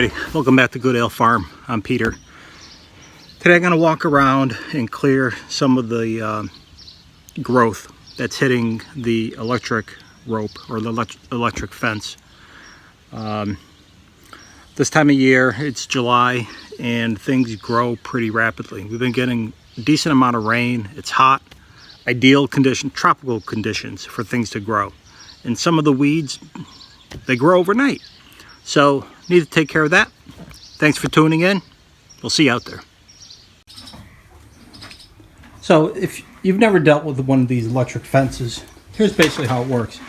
everybody, welcome back to Goodale Farm. I'm Peter. Today I'm going to walk around and clear some of the growth that's hitting the electric rope or the electric fence. This time of year, it's July, and things grow pretty rapidly. We've been getting a decent amount of rain. It's hot, ideal condition, tropical conditions for things to grow. And some of the weeds, they grow overnight. So need to take care of that. Thanks for tuning in. We'll see you out there. So if you've never dealt with one of these electric fences, here's basically how it works.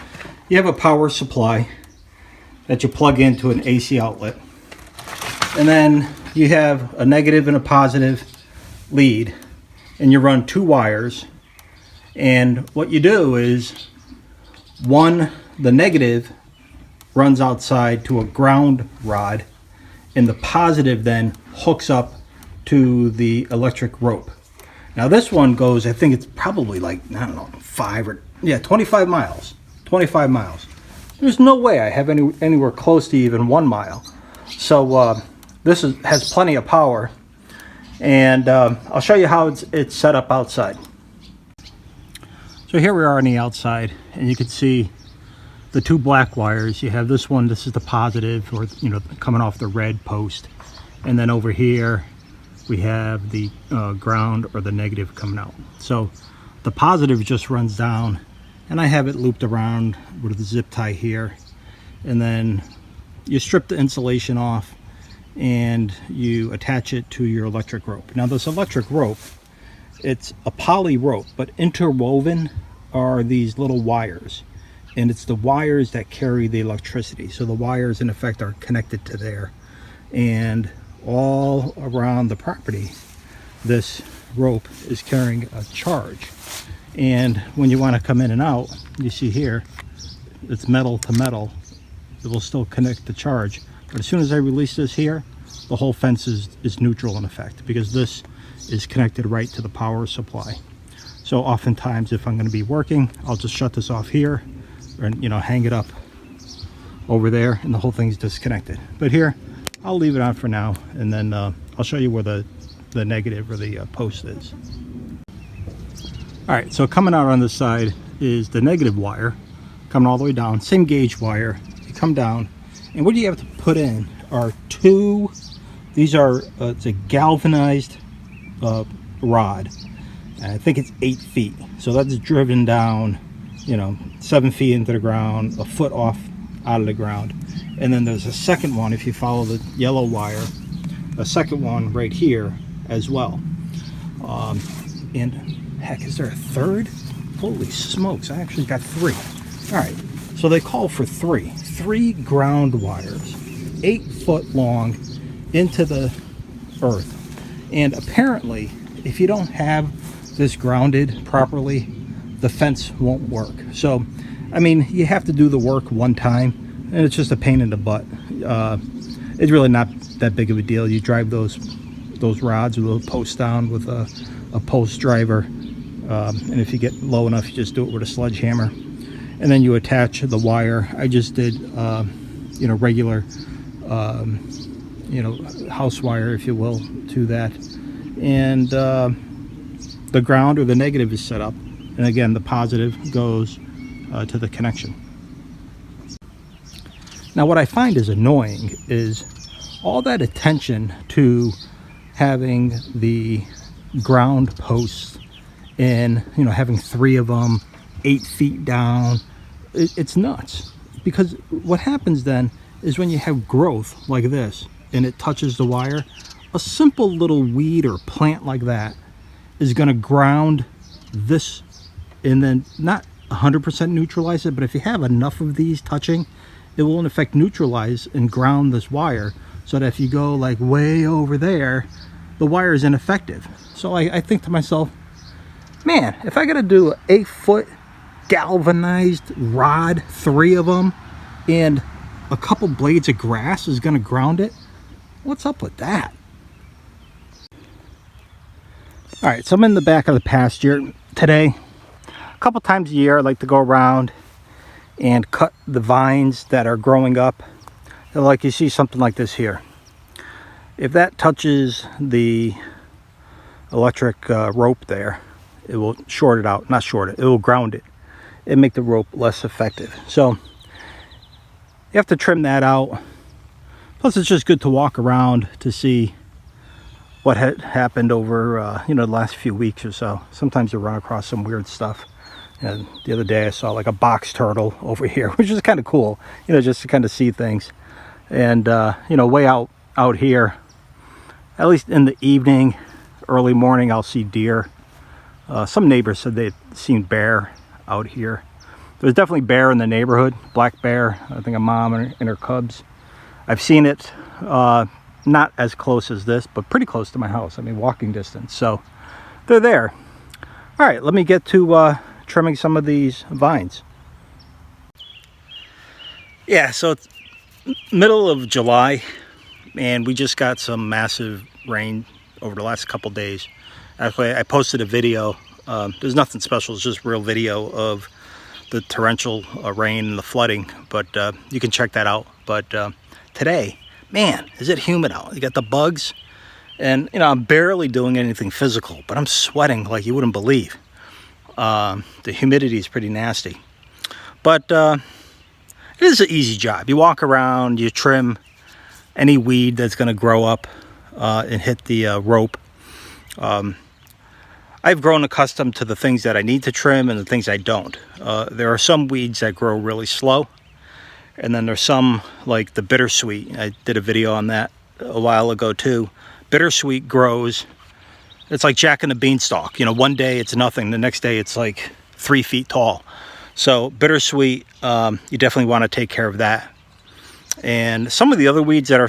You have a power supply that you plug into an AC outlet. And then you have a negative and a positive lead. And you run two wires. And what you do is the negative runs outside to a ground rod, and the positive then hooks up to the electric rope. Now this one goes, I think it's probably like, I don't know, 25 miles. 25 miles. There's no way I have anywhere close to even 1 mile. So this has plenty of power, and I'll show you how it's set up outside. So here we are on the outside, and you can see the two black wires. You have this one, this is the positive, or coming off the red post, and then over here we have the ground or the negative coming out. So the positive just runs down, and I have it looped around with a zip tie here, and then you strip the insulation off and you attach it to your electric rope. Now this electric rope, it's a poly rope, but interwoven are these little wires. And it's the wires that carry the electricity. So the wires in effect are connected to there. And all around the property, this rope is carrying a charge. And when you want to come in and out, you see here, it's metal to metal. It will still connect the charge. But as soon as I release this here, the whole fence is neutral in effect, because this is connected right to the power supply. So oftentimes if I'm going to be working, I'll just shut this off here, and hang it up over there, and the whole thing's disconnected. But here I'll leave it on for now, and then I'll show you where the negative or the post is. All right, so coming out on this side is the negative wire coming all the way down, same gauge wire. You come down, and what you have to put in are these are it's a galvanized rod, and I think it's 8 feet, so that's driven down 7 feet into the ground, a foot off out of the ground. And then there's a second one, if you follow the yellow wire, a second one right here as well. And heck, is there a third? Holy smokes, I actually got 3. All right, so they call for 3 ground wires, 8 foot long, into the earth. And apparently, if you don't have this grounded properly, the fence won't work. So I mean, you have to do the work one time, and it's just a pain in the butt. It's really not that big of a deal. You drive those rods or those posts down with a post driver, and if you get low enough, you just do it with a sledgehammer, and then you attach the wire. I just did regular house wire, if you will, to that, and the ground or the negative is set up. And again, the positive goes to the connection. Now what I find is annoying is all that attention to having the ground posts and having 3 of them 8 feet down. It's nuts, because what happens then is when you have growth like this and it touches the wire, a simple little weed or plant like that is going to ground this, and then not 100% neutralize it, but if you have enough of these touching, it will in effect neutralize and ground this wire, so that if you go like way over there, the wire is ineffective. So I think to myself, man, if I gotta do an 8 foot galvanized rod, 3 of them, and a couple blades of grass is gonna ground it, what's up with that? All right, so I'm in the back of the pasture today. A couple times a year I like to go around and cut the vines that are growing up. Like you see something like this here. If that touches the electric rope there, it will short it out. Not short it, it will ground it and make the rope less effective. So you have to trim that out. Plus it's just good to walk around to see what had happened over the last few weeks or so. Sometimes you run across some weird stuff. And the other day I saw like a box turtle over here, which is kind of cool, just to kind of see things. And way out here, at least in the evening, early morning, I'll see deer. Some neighbors said they'd seen bear out here. There's definitely bear in the neighborhood, black bear. I think a mom and her cubs. I've seen it, not as close as this, but pretty close to my house. I mean, walking distance. So they're there. All right, let me get to trimming some of these vines. Yeah, so it's middle of July, and we just got some massive rain over the last couple days. Actually, I posted a video. There's nothing special, it's just real video of the torrential rain and the flooding, but you can check that out. But today, man, is it humid out. You got the bugs, and I'm barely doing anything physical, but I'm sweating like you wouldn't believe. The humidity is pretty nasty, but it is an easy job. You walk around, you trim any weed that's going to grow up and hit the rope. I've grown accustomed to the things that I need to trim and the things I don't. There are some weeds that grow really slow, and then there's some like the bittersweet. I did a video on that a while ago too. Bittersweet grows, it's like Jack and the Beanstalk. One day it's nothing, the next day it's like 3 feet tall. So bittersweet, you definitely want to take care of that. And some of the other weeds that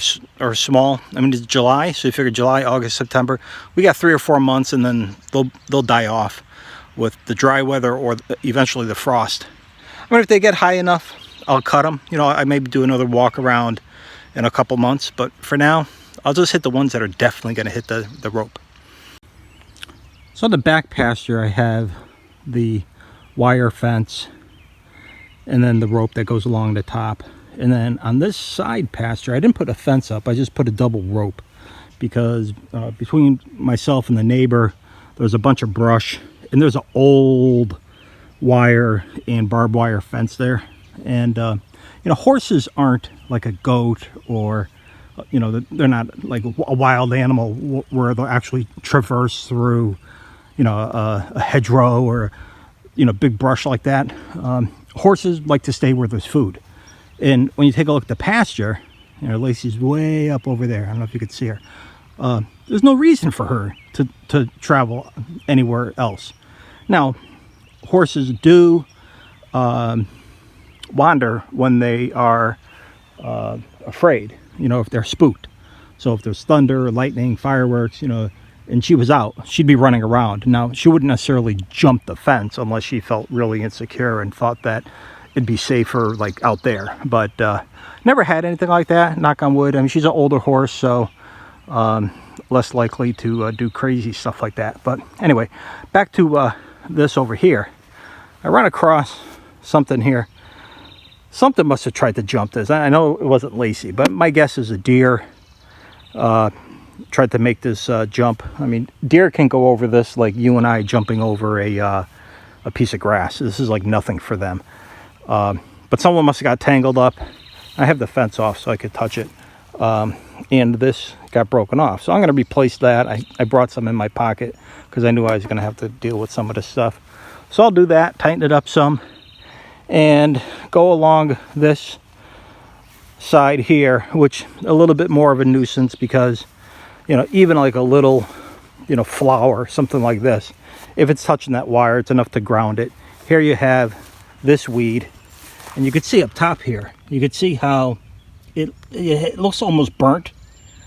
are small, I mean, it's July, so you figure July, August, September, we got 3 or 4 months, and then they'll die off with the dry weather or eventually the frost. I mean, if they get high enough, I'll cut them. I may do another walk around in a couple months, but for now, I'll just hit the ones that are definitely going to hit the rope. So on the back pasture, I have the wire fence and then the rope that goes along the top. And then on this side pasture, I didn't put a fence up, I just put a double rope, because between myself and the neighbor, there's a bunch of brush, and there's an old wire and barbed wire fence there. And horses aren't like a goat, or they're not like a wild animal where they'll actually traverse through a hedgerow or big brush like that. Horses like to stay where there's food. And when you take a look at the pasture, Lacey's way up over there. I don't know if you could see her. There's no reason for her to travel anywhere else. Now, horses do wander when they are afraid, if they're spooked. So if there's thunder, lightning, fireworks, and she was out, she'd be running around. Now, she wouldn't necessarily jump the fence unless she felt really insecure and thought that it'd be safer like out there. But never had anything like that, knock on wood. I mean, she's an older horse, so less likely to do crazy stuff like that. But anyway, back to this over here. I ran across something here. Something must have tried to jump this. I know it wasn't Lacey, but my guess is a deer tried to make this jump. I mean, deer can go over this like you and I jumping over a piece of grass. This is like nothing for them. But someone must have got tangled up. I have the fence off so I could touch it. And this got broken off. So I'm going to replace that. I brought some in my pocket because I knew I was going to have to deal with some of this stuff. So I'll do that, tighten it up some, and go along this side here, which a little bit more of a nuisance because, even like a little, flower, something like this, if it's touching that wire, it's enough to ground it. Here you have this weed, and you can see up top here, you can see how it looks almost burnt.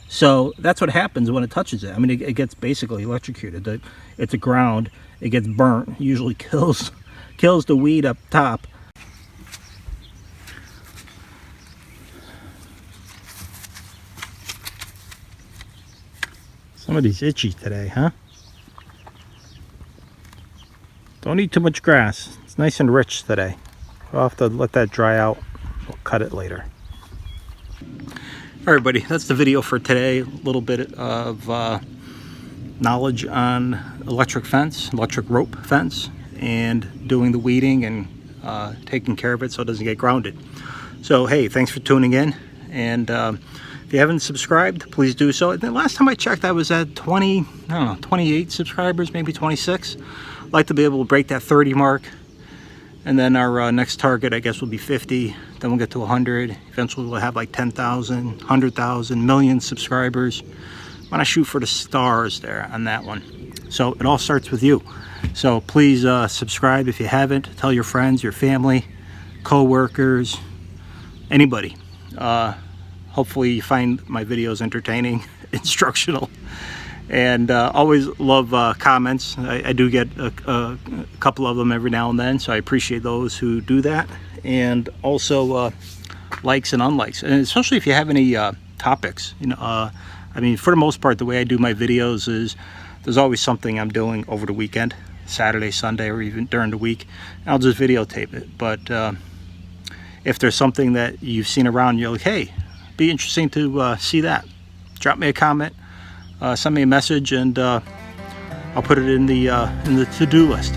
So that's what happens when it touches it. I mean, it gets basically electrocuted. It's a ground, it gets burnt, usually kills the weed up top. Somebody's itchy today, huh? Don't eat too much grass. It's nice and rich today. We'll have to let that dry out. We'll cut it later. All right, everybody, that's the video for today. A little bit of knowledge on electric fence, electric rope fence, and doing the weeding and taking care of it so it doesn't get grounded. So, hey, thanks for tuning in. And if you haven't subscribed, please do so. The last time I checked, I was at 28 subscribers, maybe 26. I'd like to be able to break that 30 mark. And then our next target, I guess, will be 50. Then we'll get to 100. Eventually, we'll have like 10,000, 100,000, million subscribers. I want to shoot for the stars there on that one. So it all starts with you. So please subscribe if you haven't. Tell your friends, your family, co-workers, anybody. Hopefully you find my videos entertaining, instructional. And always love comments. I do get a couple of them every now and then, so I appreciate those who do that. And also likes and unlikes, and especially if you have any topics. You know, I mean, for the most part, the way I do my videos is there's always something I'm doing over the weekend, Saturday, Sunday, or even during the week. And I'll just videotape it. But if there's something that you've seen around, you're like, hey, be interesting to see that. Drop me a comment. Send me a message, and I'll put it in the to-do list.